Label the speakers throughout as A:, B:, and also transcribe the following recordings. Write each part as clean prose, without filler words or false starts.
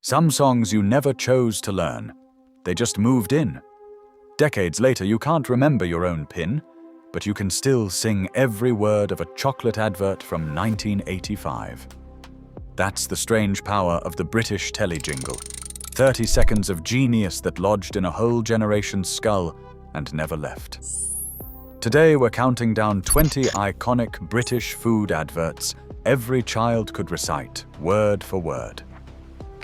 A: Some songs you never chose to learn. They just moved in. Decades later, you can't remember your own PIN, but you can still sing every word of a chocolate advert from 1985. That's the strange power of the British telly jingle. 30 seconds of genius that lodged in a whole generation's skull and never left. Today, we're counting down 20 iconic British food adverts every child could recite, word for word.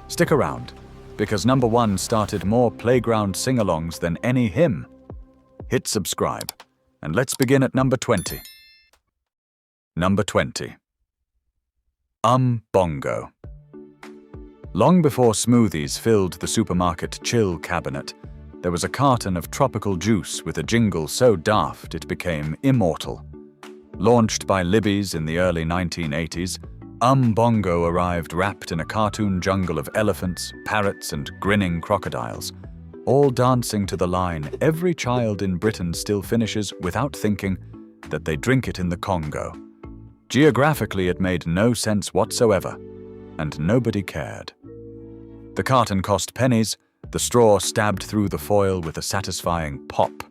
A: Stick around, because number 1 started more playground sing-alongs than any hymn. Hit subscribe, and let's begin at number 20. Number 20. Bongo. Long before smoothies filled the supermarket chill cabinet, there was a carton of tropical juice with a jingle so daft it became immortal. Launched by Libby's in the early 1980s, Bongo arrived wrapped in a cartoon jungle of elephants, parrots, and grinning crocodiles, all dancing to the line every child in Britain still finishes without thinking that they drink it in the Congo. Geographically, it made no sense whatsoever, and nobody cared. The carton cost pennies, the straw stabbed through the foil with a satisfying pop,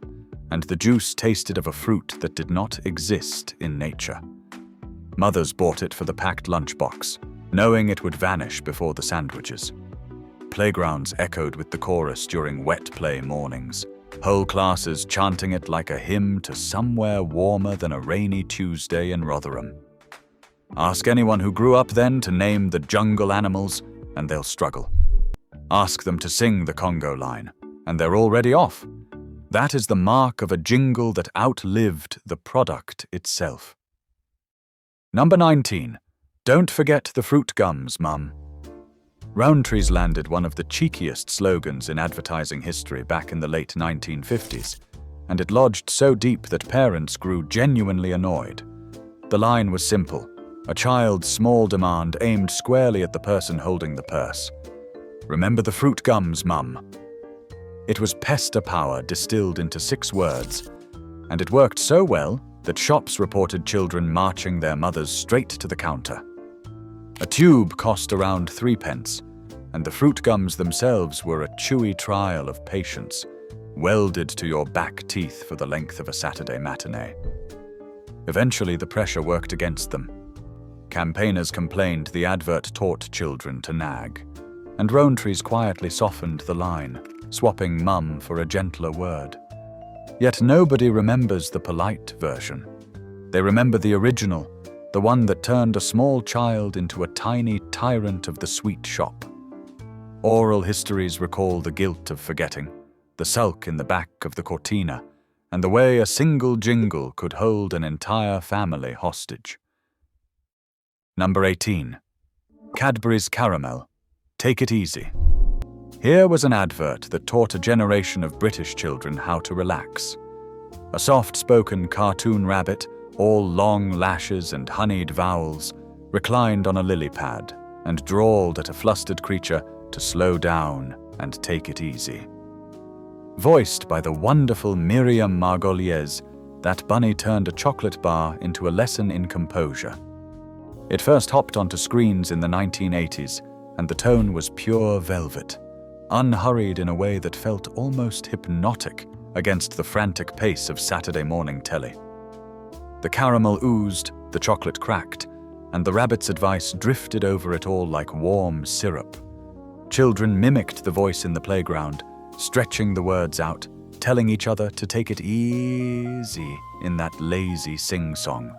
A: and the juice tasted of a fruit that did not exist in nature. Mothers bought it for the packed lunchbox, knowing it would vanish before the sandwiches. Playgrounds echoed with the chorus during wet play mornings, whole classes chanting it like a hymn to somewhere warmer than a rainy Tuesday in Rotherham. Ask anyone who grew up then to name the jungle animals, and they'll struggle. Ask them to sing the Congo line, and they're already off. That is the mark of a jingle that outlived the product itself. Number 19. Don't forget the fruit gums, Mum. Rowntree's landed one of the cheekiest slogans in advertising history back in the late 1950s, and it lodged so deep that parents grew genuinely annoyed. The line was simple, a child's small demand aimed squarely at the person holding the purse. Remember the fruit gums, Mum. It was pester power distilled into 6 words, and it worked so well that shops reported children marching their mothers straight to the counter. A tube cost around 3 pence, and the fruit gums themselves were a chewy trial of patience, welded to your back teeth for the length of a Saturday matinee. Eventually, the pressure worked against them. Campaigners complained the advert taught children to nag, and Rowntree's quietly softened the line, swapping mum for a gentler word. Yet nobody remembers the polite version. They remember the original, the one that turned a small child into a tiny tyrant of the sweet shop. Oral histories recall the guilt of forgetting, the sulk in the back of the cortina, and the way a single jingle could hold an entire family hostage. Number 18. Cadbury's Caramel. Take it easy. Here was an advert that taught a generation of British children how to relax. A soft-spoken cartoon rabbit, all long lashes and honeyed vowels, reclined on a lily pad and drawled at a flustered creature to slow down and take it easy. Voiced by the wonderful Myriam Margolies, that bunny turned a chocolate bar into a lesson in composure. It first hopped onto screens in the 1980s, and the tone was pure velvet, unhurried in a way that felt almost hypnotic against the frantic pace of Saturday morning telly. The caramel oozed, the chocolate cracked, and the rabbit's advice drifted over it all like warm syrup. Children mimicked the voice in the playground, stretching the words out, telling each other to take it easy in that lazy sing-song.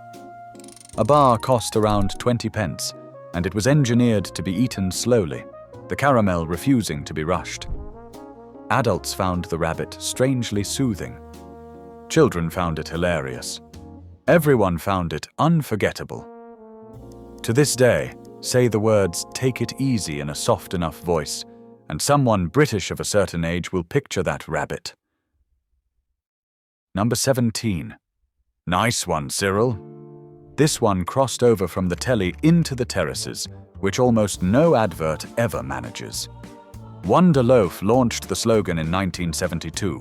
A: A bar cost around 20 pence, and it was engineered to be eaten slowly, the caramel refusing to be rushed. Adults found the rabbit strangely soothing. Children found it hilarious. Everyone found it unforgettable. To this day, say the words "take it easy" in a soft enough voice, and someone British of a certain age will picture that rabbit. Number 17. Nice one, Cyril. This one crossed over from the telly into the terraces, which almost no advert ever manages. Wonderloaf launched the slogan in 1972,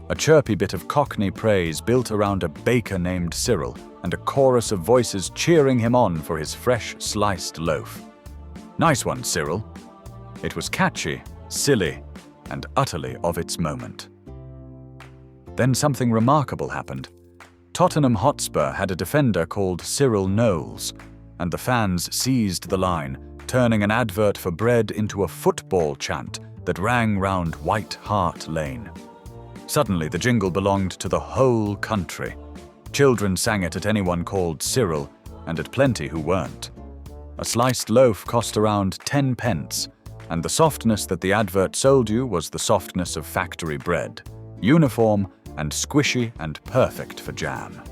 A: a chirpy bit of Cockney praise built around a baker named Cyril and a chorus of voices cheering him on for his fresh sliced loaf. Nice one, Cyril. It was catchy, silly, and utterly of its moment. Then something remarkable happened. Tottenham Hotspur had a defender called Cyril Knowles, and the fans seized the line, turning an advert for bread into a football chant that rang round White Hart Lane. Suddenly, the jingle belonged to the whole country. Children sang it at anyone called Cyril, and at plenty who weren't. A sliced loaf cost around 10 pence, and the softness that the advert sold you was the softness of factory bread, uniform and squishy and perfect for jam.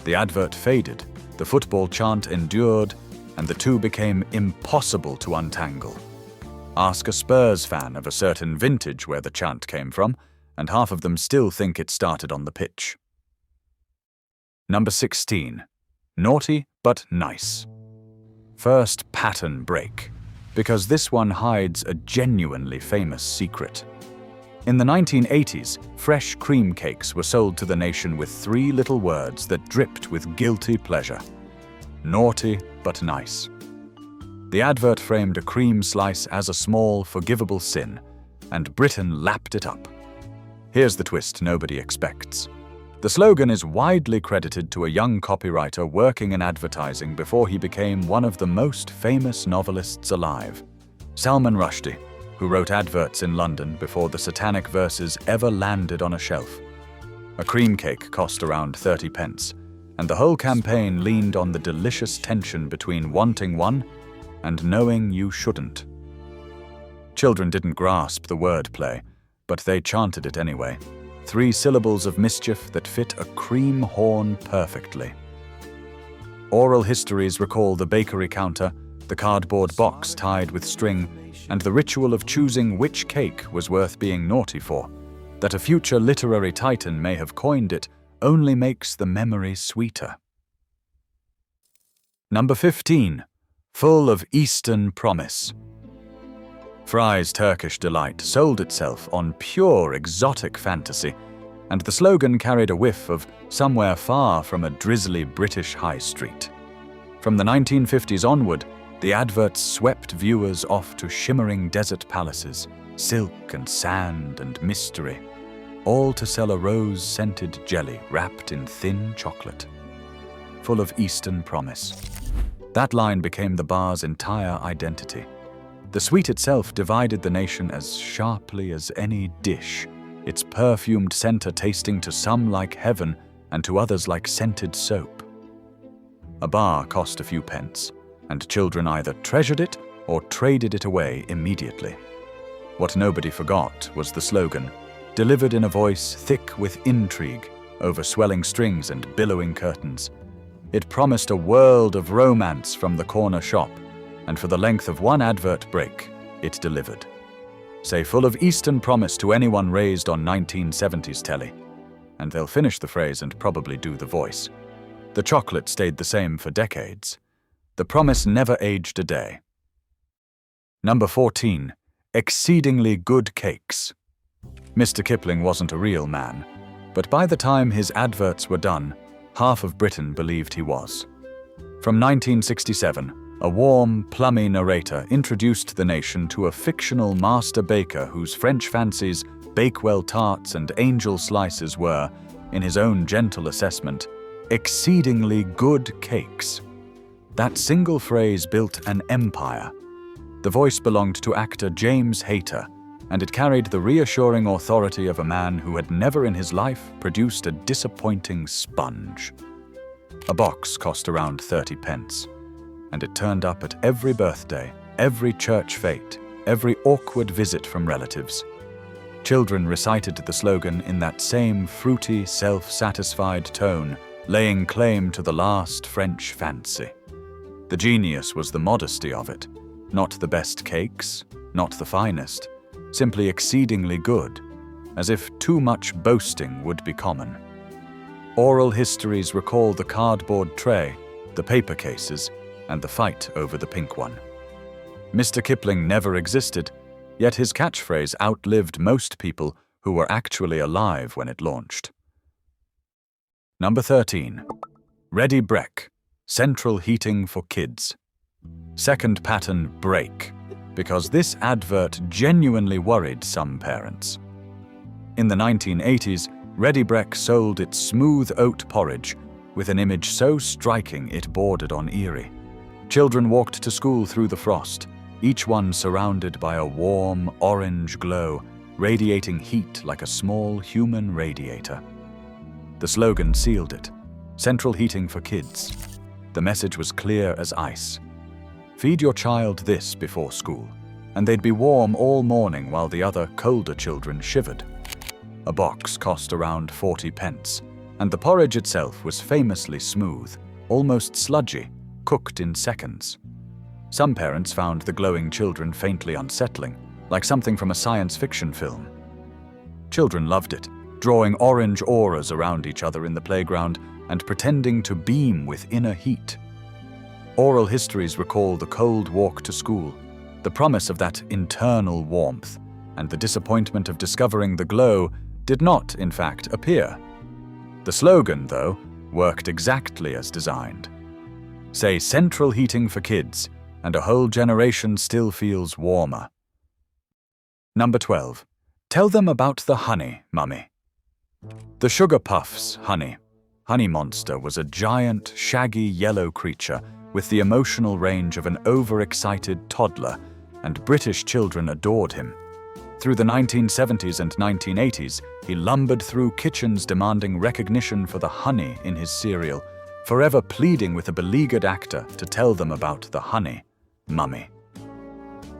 A: The advert faded, the football chant endured, and the two became impossible to untangle. Ask a Spurs fan of a certain vintage where the chant came from, and half of them still think it started on the pitch. Number 16. Naughty but nice. First pattern break, because this one hides a genuinely famous secret. In the 1980s, fresh cream cakes were sold to the nation with 3 little words that dripped with guilty pleasure. Naughty but nice. The advert framed a cream slice as a small, forgivable sin, and Britain lapped it up. Here's the twist nobody expects. The slogan is widely credited to a young copywriter working in advertising before he became one of the most famous novelists alive, Salman Rushdie, who wrote Adverts in London before the satanic verses ever landed on a shelf. A cream cake cost around 30 pence, and the whole campaign leaned on the delicious tension between wanting one and knowing you shouldn't. Children didn't grasp the wordplay, but they chanted it anyway. 3 syllables of mischief that fit a cream horn perfectly. Oral histories recall the bakery counter, the cardboard box tied with string, and the ritual of choosing which cake was worth being naughty for. That a future literary titan may have coined it only makes the memory sweeter. Number 15. Full of Eastern promise. Fry's Turkish Delight sold itself on pure exotic fantasy, and the slogan carried a whiff of somewhere far from a drizzly British high street. From the 1950s onward, the adverts swept viewers off to shimmering desert palaces, silk and sand and mystery, all to sell a rose-scented jelly wrapped in thin chocolate. Full of Eastern promise. That line became the bar's entire identity. The sweet itself divided the nation as sharply as any dish, its perfumed center tasting to some like heaven and to others like scented soap. A bar cost a few pence, and children either treasured it or traded it away immediately. What nobody forgot was the slogan, delivered in a voice thick with intrigue, over swelling strings and billowing curtains. It promised a world of romance from the corner shop, and for the length of one advert break, it delivered. Say full of Eastern promise to anyone raised on 1970s telly, and they'll finish the phrase and probably do the voice. The chocolate stayed the same for decades. The promise never aged a day. Number 14. Exceedingly good cakes. Mr. Kipling wasn't a real man, but by the time his adverts were done, half of Britain believed he was. From 1967, a warm, plummy narrator introduced the nation to a fictional master baker whose French fancies, Bakewell tarts and angel slices were, in his own gentle assessment, exceedingly good cakes. That single phrase built an empire. The voice belonged to actor James Hayter, and it carried the reassuring authority of a man who had never in his life produced a disappointing sponge. A box cost around 30 pence, and it turned up at every birthday, every church fete, every awkward visit from relatives. Children recited the slogan in that same fruity, self-satisfied tone, laying claim to the last French fancy. The genius was the modesty of it, not the best cakes, not the finest, simply exceedingly good, as if too much boasting would be common. Oral histories recall the cardboard tray, the paper cases, and the fight over the pink one. Mr. Kipling never existed, yet his catchphrase outlived most people who were actually alive when it launched. Number 13. Ready Brek, central heating for kids. Second pattern break. because this advert genuinely worried some parents. In the 1980s, Ready Brek sold its smooth oat porridge with an image so striking it bordered on eerie. Children walked to school through the frost, each one surrounded by a warm, orange glow, radiating heat like a small human radiator. The slogan sealed it: central heating for kids. The message was clear as ice. Feed your child this before school, and they'd be warm all morning while the other, colder children shivered. A box cost around 40 pence, and the porridge itself was famously smooth, almost sludgy, cooked in seconds. Some parents found the glowing children faintly unsettling, like something from a science fiction film. Children loved it, drawing orange auras around each other in the playground and pretending to beam with inner heat. Oral histories recall the cold walk to school, the promise of that internal warmth, and the disappointment of discovering the glow did not, in fact, appear. The slogan, though, worked exactly as designed. Say central heating for kids, and a whole generation still feels warmer. Number 12. Tell them about the honey, Mummy. The Sugar Puff's Honey Monster was a giant, shaggy yellow creature with the emotional range of an overexcited toddler, and British children adored him. Through the 1970s and 1980s, he lumbered through kitchens demanding recognition for the honey in his cereal, forever pleading with a beleaguered actor to tell them about the honey, Mummy.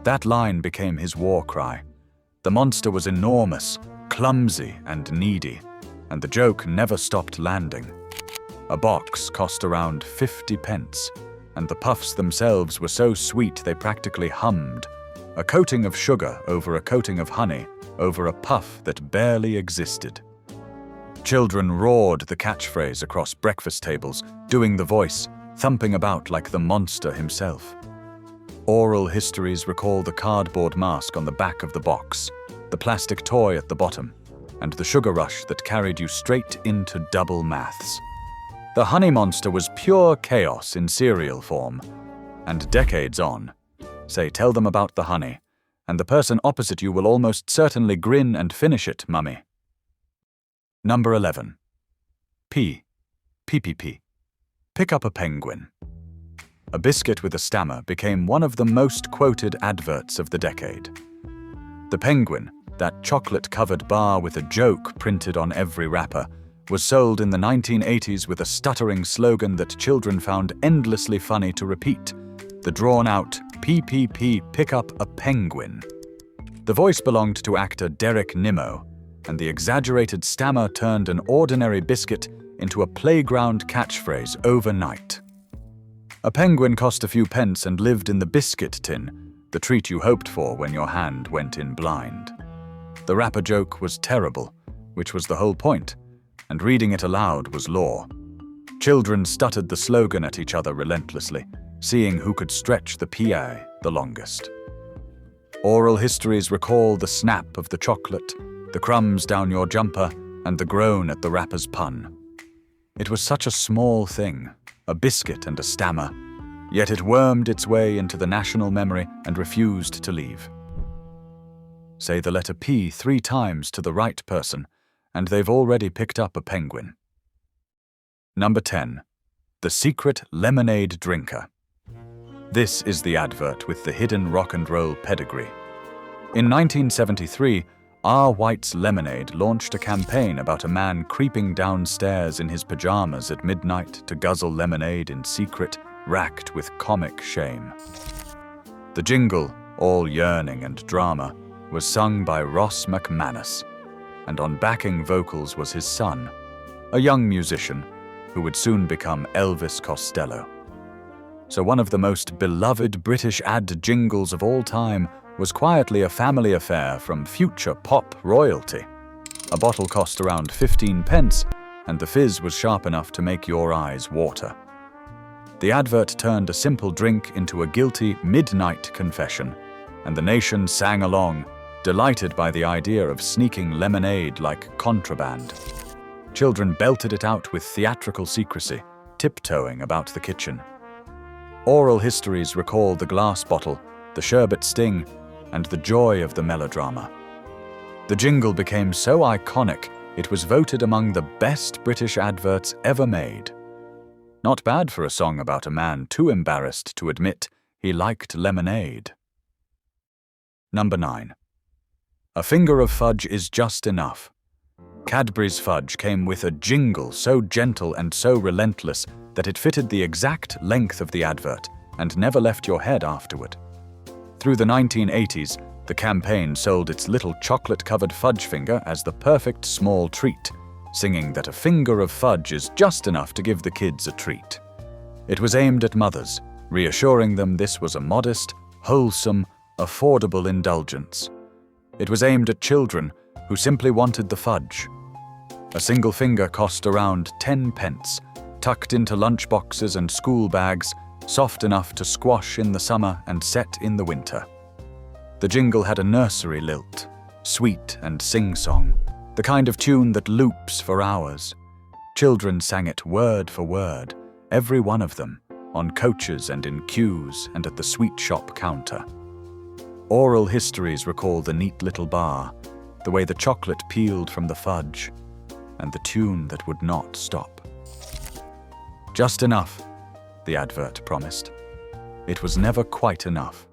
A: That line became his war cry. The monster was enormous, clumsy, and needy, and the joke never stopped landing. A box cost around 50 pence, and the puffs themselves were so sweet they practically hummed. A coating of sugar over a coating of honey over a puff that barely existed. Children roared the catchphrase across breakfast tables, doing the voice, thumping about like the monster himself. Oral histories recall the cardboard mask on the back of the box, the plastic toy at the bottom, and the sugar rush that carried you straight into double maths. The honey monster was pure chaos in cereal form, and decades on, say tell them about the honey, and the person opposite you will almost certainly grin and finish it, Mummy. Number 11. PPP. Pick up a penguin. A biscuit with a stammer became one of the most quoted adverts of the decade. The penguin, that chocolate-covered bar with a joke printed on every wrapper, was sold in the 1980s with a stuttering slogan that children found endlessly funny to repeat: the drawn-out PPP, pick up a penguin. The voice belonged to actor Derek Nimmo, and the exaggerated stammer turned an ordinary biscuit into a playground catchphrase overnight. A penguin cost a few pence and lived in the biscuit tin, the treat you hoped for when your hand went in blind. The wrapper joke was terrible, which was the whole point, and reading it aloud was law. Children stuttered the slogan at each other relentlessly, seeing who could stretch the PA the longest. Oral histories recall the snap of the chocolate, the crumbs down your jumper, and the groan at the wrapper's pun. It was such a small thing, a biscuit and a stammer, yet it wormed its way into the national memory and refused to leave. Say the letter P 3 times to the right person, and they've already picked up a penguin. Number 10. The Secret Lemonade Drinker. This is the advert with the hidden rock and roll pedigree. In 1973, R. White's Lemonade launched a campaign about a man creeping downstairs in his pajamas at midnight to guzzle lemonade in secret, racked with comic shame. The jingle, all yearning and drama, was sung by Ross McManus, and on backing vocals was his son, a young musician who would soon become Elvis Costello. So one of the most beloved British ad jingles of all time was quietly a family affair from future pop royalty. A bottle cost around 15 pence, and the fizz was sharp enough to make your eyes water. The advert turned a simple drink into a guilty midnight confession, and the nation sang along, delighted by the idea of sneaking lemonade like contraband. Children belted it out with theatrical secrecy, tiptoeing about the kitchen. Oral histories recall the glass bottle, the sherbet sting, and the joy of the melodrama. The jingle became so iconic, it was voted among the best British adverts ever made. Not bad for a song about a man too embarrassed to admit he liked lemonade. Number 9. A finger of fudge is just enough. Cadbury's Fudge came with a jingle so gentle and so relentless that it fitted the exact length of the advert and never left your head afterward. Through the 1980s, the campaign sold its little chocolate-covered fudge finger as the perfect small treat, singing that a finger of fudge is just enough to give the kids a treat. It was aimed at mothers, reassuring them this was a modest, wholesome, affordable indulgence. It was aimed at children who simply wanted the fudge. A single finger cost around 10 pence, tucked into lunchboxes and school bags, soft enough to squash in the summer and set in the winter. The jingle had a nursery lilt, sweet and sing-song, the kind of tune that loops for hours. Children sang it word for word, every one of them, on coaches and in queues and at the sweet shop counter. Oral histories recall the neat little bar, the way the chocolate peeled from the fudge, and the tune that would not stop. Just enough, the advert promised. It was never quite enough.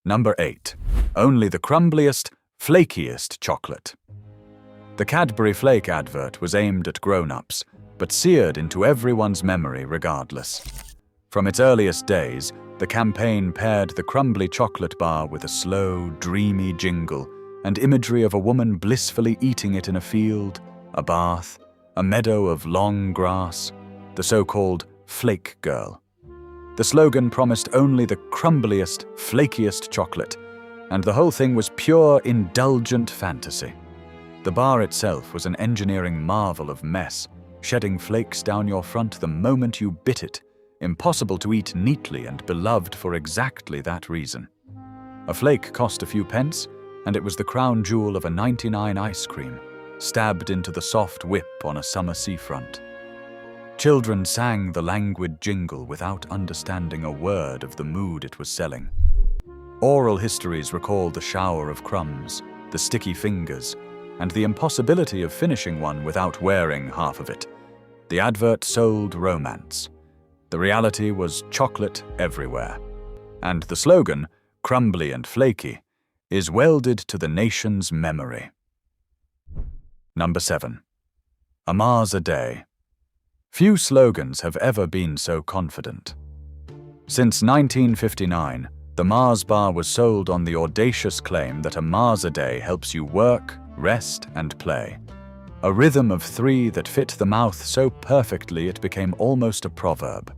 A: Number 8. Only the crumbliest, flakiest chocolate. The Cadbury Flake advert was aimed at grown-ups, but seared into everyone's memory regardless. From its earliest days, the campaign paired the crumbly chocolate bar with a slow, dreamy jingle and imagery of a woman blissfully eating it in a field, a bath, a meadow of long grass, the so-called Flake Girl. The slogan promised only the crumbliest, flakiest chocolate, and the whole thing was pure, indulgent fantasy. The bar itself was an engineering marvel of mess, shedding flakes down your front the moment you bit it, impossible to eat neatly and beloved for exactly that reason. A flake cost a few pence, and it was the crown jewel of a 99 ice cream, stabbed into the soft whip on a summer seafront. Children sang the languid jingle without understanding a word of the mood it was selling. Oral histories recall the shower of crumbs, the sticky fingers, and the impossibility of finishing one without wearing half of it. The advert sold romance. The reality was chocolate everywhere. And the slogan, crumbly and flaky, is welded to the nation's memory. Number 7. A Mars a day. Few slogans have ever been so confident. Since 1959, the Mars bar was sold on the audacious claim that a Mars a day helps you work, rest, and play. A rhythm of 3 that fit the mouth so perfectly it became almost a proverb.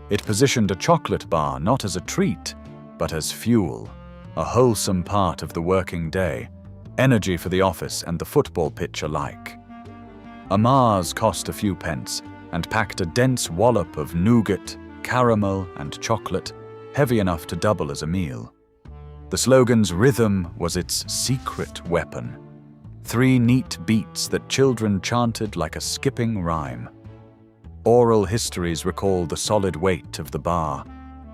A: It positioned a chocolate bar not as a treat, but as fuel, a wholesome part of the working day, energy for the office and the football pitch alike. A Mars cost a few pence, and packed a dense wallop of nougat, caramel, and chocolate, heavy enough to double as a meal. The slogan's rhythm was its secret weapon. 3 neat beats that children chanted like a skipping rhyme. Oral histories recall the solid weight of the bar,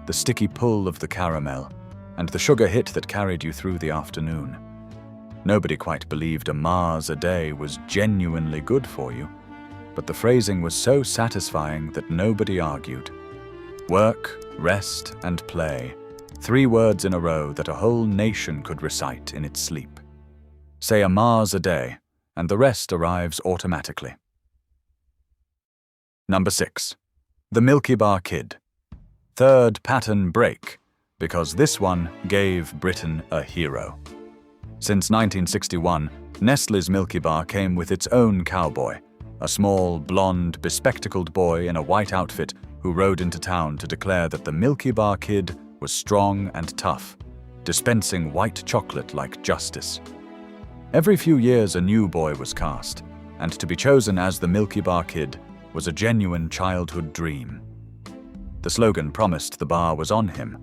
A: the sticky pull of the caramel, and the sugar hit that carried you through the afternoon. Nobody quite believed a Mars a day was genuinely good for you, but the phrasing was so satisfying that nobody argued. Work, rest, and play. 3 words in a row that a whole nation could recite in its sleep. Say a Mars a day, and the rest arrives automatically. Number 6. The Milky Bar Kid. Third pattern break, because this one gave Britain a hero. Since 1961, Nestle's Milky Bar came with its own cowboy, a small, blonde, bespectacled boy in a white outfit who rode into town to declare that the Milky Bar Kid was strong and tough, dispensing white chocolate like justice. Every few years a new boy was cast, and to be chosen as the Milky Bar Kid was a genuine childhood dream. The slogan promised the bar was on him,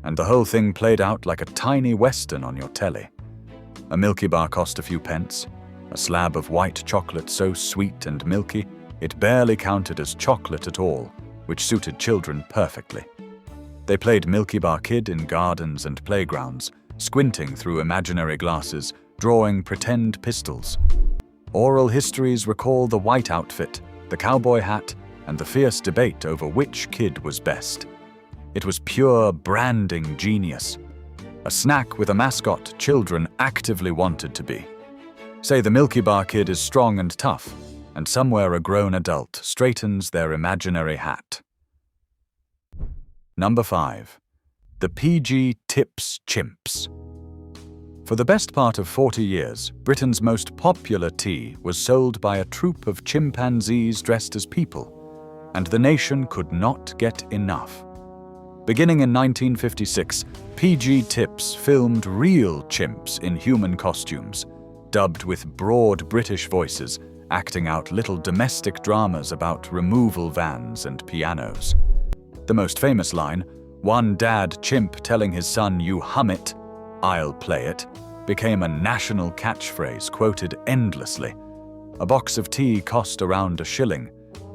A: and the whole thing played out like a tiny western on your telly. A Milky Bar cost a few pence, a slab of white chocolate so sweet and milky it barely counted as chocolate at all, which suited children perfectly. They played Milky Bar Kid in gardens and playgrounds, squinting through imaginary glasses, drawing pretend pistols. Oral histories recall the white outfit, the cowboy hat, and the fierce debate over which kid was best. It was pure branding genius. A snack with a mascot children actively wanted to be. Say the Milky Bar Kid is strong and tough, and somewhere a grown adult straightens their imaginary hat. Number 5. The PG Tips Chimps. For the best part of 40 years, Britain's most popular tea was sold by a troupe of chimpanzees dressed as people, and the nation could not get enough. Beginning in 1956, PG Tips filmed real chimps in human costumes, dubbed with broad British voices, acting out little domestic dramas about removal vans and pianos. The most famous line, "One dad chimp telling his son, 'You hum it, I'll play it,' became a national catchphrase quoted endlessly. A box of tea cost around a shilling,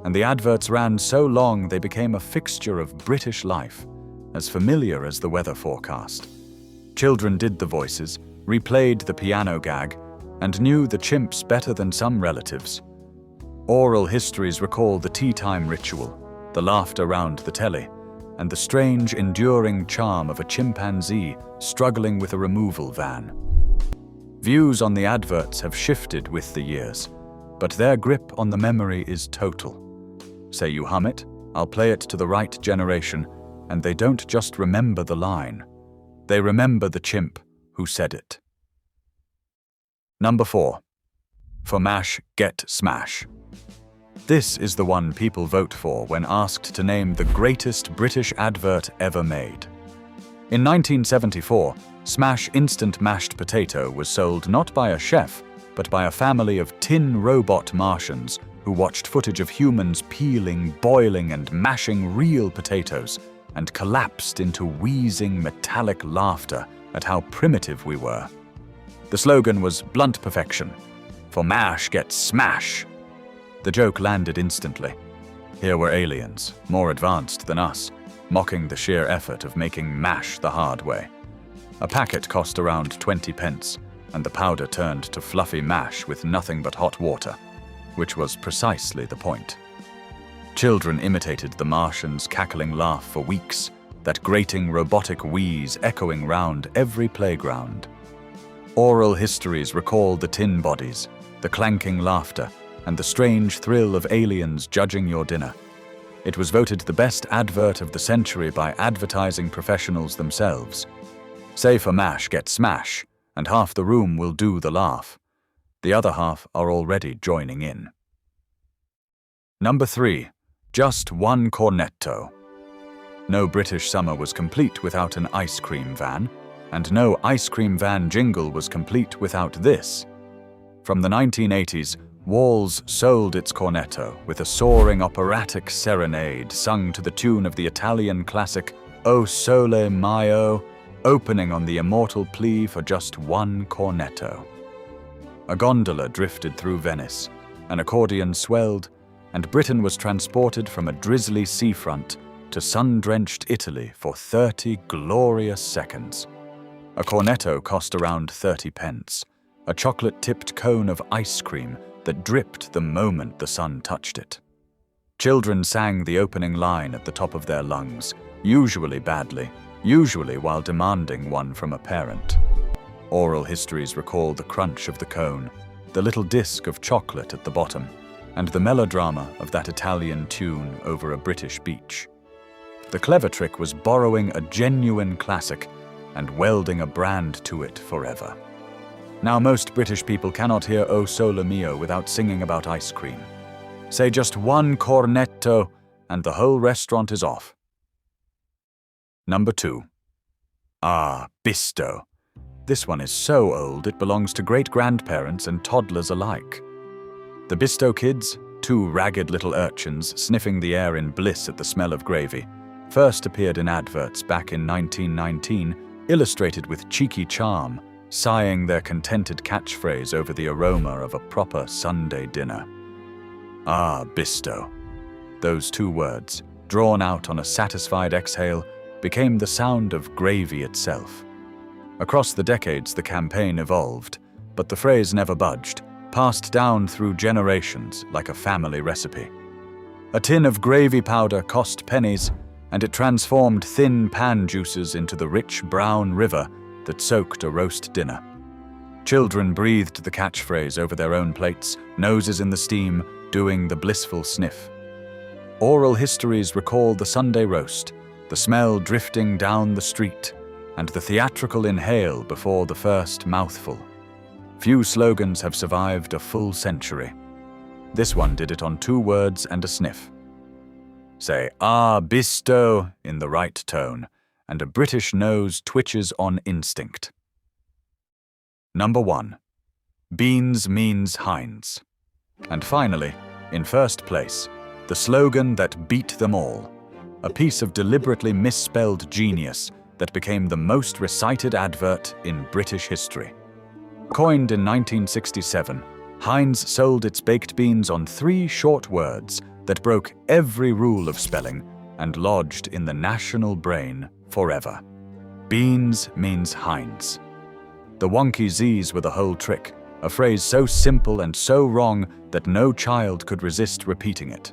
A: and the adverts ran so long they became a fixture of British life, as familiar as the weather forecast. Children did the voices, replayed the piano gag, and knew the chimps better than some relatives. Oral histories recall the tea time ritual, the laughter round the telly, and the strange, enduring charm of a chimpanzee struggling with a removal van. Views on the adverts have shifted with the years, but their grip on the memory is total. Say you hum it, I'll play it to the right generation, and they don't just remember the line. They remember the chimp who said it. Number 4. For Mash, Get Smash. This is the one people vote for when asked to name the greatest British advert ever made. In 1974, Smash Instant Mashed Potato was sold not by a chef, but by a family of tin robot Martians who watched footage of humans peeling, boiling, and mashing real potatoes and collapsed into wheezing metallic laughter at how primitive we were. The slogan was blunt perfection. For mash, get smash. The joke landed instantly. Here were aliens, more advanced than us, mocking the sheer effort of making mash the hard way. A packet cost around 20 pence, and the powder turned to fluffy mash with nothing but hot water, which was precisely the point. Children imitated the Martians' cackling laugh for weeks, that grating robotic wheeze echoing round every playground. Oral histories recall the tin bodies, the clanking laughter, and the strange thrill of aliens judging your dinner. It was voted the best advert of the century by advertising professionals themselves. Say for mash, get smash, and half the room will do the laugh. The other half are already joining in. Number 3. Just one Cornetto. No British summer was complete without an ice cream van, and no ice cream van jingle was complete without this. From the 1980s, Walls sold its Cornetto with a soaring operatic serenade sung to the tune of the Italian classic O Sole Mio, opening on the immortal plea for just one Cornetto. A gondola drifted through Venice, an accordion swelled, and Britain was transported from a drizzly seafront to sun-drenched Italy for 30 glorious seconds. A Cornetto cost around 30 pence, a chocolate-tipped cone of ice cream that dripped the moment the sun touched it. Children sang the opening line at the top of their lungs, usually badly, usually while demanding one from a parent. Oral histories recall the crunch of the cone, the little disc of chocolate at the bottom, and the melodrama of that Italian tune over a British beach. The clever trick was borrowing a genuine classic and welding a brand to it forever. Now most British people cannot hear O Sole Mio without singing about ice cream. Say just one Cornetto and the whole restaurant is off. Number 2. Bisto. This one is so old it belongs to great-grandparents and toddlers alike. The Bisto kids, two ragged little urchins sniffing the air in bliss at the smell of gravy, first appeared in adverts back in 1919, illustrated with cheeky charm, sighing their contented catchphrase over the aroma of a proper Sunday dinner. Bisto. Those two words, drawn out on a satisfied exhale, became the sound of gravy itself. Across the decades, the campaign evolved, but the phrase never budged, passed down through generations like a family recipe. A tin of gravy powder cost pennies, and it transformed thin pan juices into the rich brown river that soaked a roast dinner. Children breathed the catchphrase over their own plates, noses in the steam, doing the blissful sniff. Oral histories recall the Sunday roast, the smell drifting down the street, and the theatrical inhale before the first mouthful. Few slogans have survived a full century. This one did it on 2 words and a sniff. Say, "Ah, Bisto," in the right tone, and a British nose twitches on instinct. Number 1. Beans means Heinz. And finally, in first place, the slogan that beat them all. A piece of deliberately misspelled genius that became the most recited advert in British history. Coined in 1967, Heinz sold its baked beans on 3 short words that broke every rule of spelling and lodged in the national brain forever. Beans means Heinz. The wonky Z's were the whole trick, a phrase so simple and so wrong that no child could resist repeating it.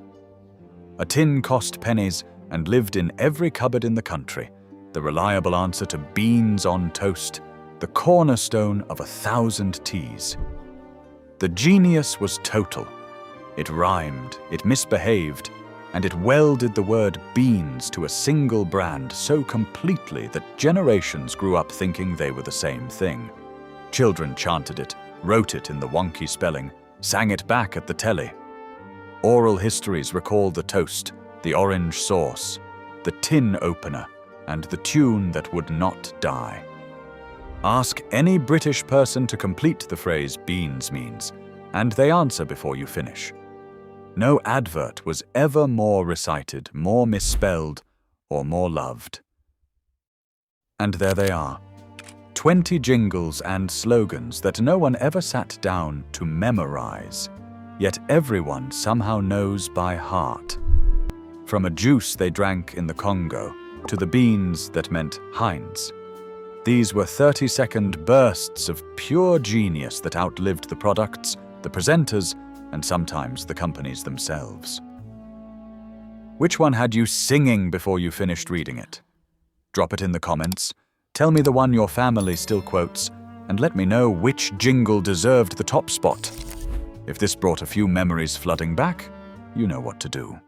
A: A tin cost pennies and lived in every cupboard in the country, the reliable answer to beans on toast, the cornerstone of 1,000 teas. The genius was total. It rhymed, it misbehaved, and it welded the word beans to a single brand so completely that generations grew up thinking they were the same thing. Children chanted it, wrote it in the wonky spelling, sang it back at the telly. Oral histories recall the toast, the orange sauce, the tin opener, and the tune that would not die. Ask any British person to complete the phrase beans means, and they answer before you finish. No advert was ever more recited, more misspelled, or more loved. And there they are, 20 jingles and slogans that no one ever sat down to memorize, yet everyone somehow knows by heart. From a juice they drank in the Congo to the beans that meant Heinz. These were 30-second bursts of pure genius that outlived the products, the presenters, and sometimes the companies themselves. Which one had you singing before you finished reading it? Drop it in the comments, tell me the one your family still quotes, and let me know which jingle deserved the top spot. If this brought a few memories flooding back, you know what to do.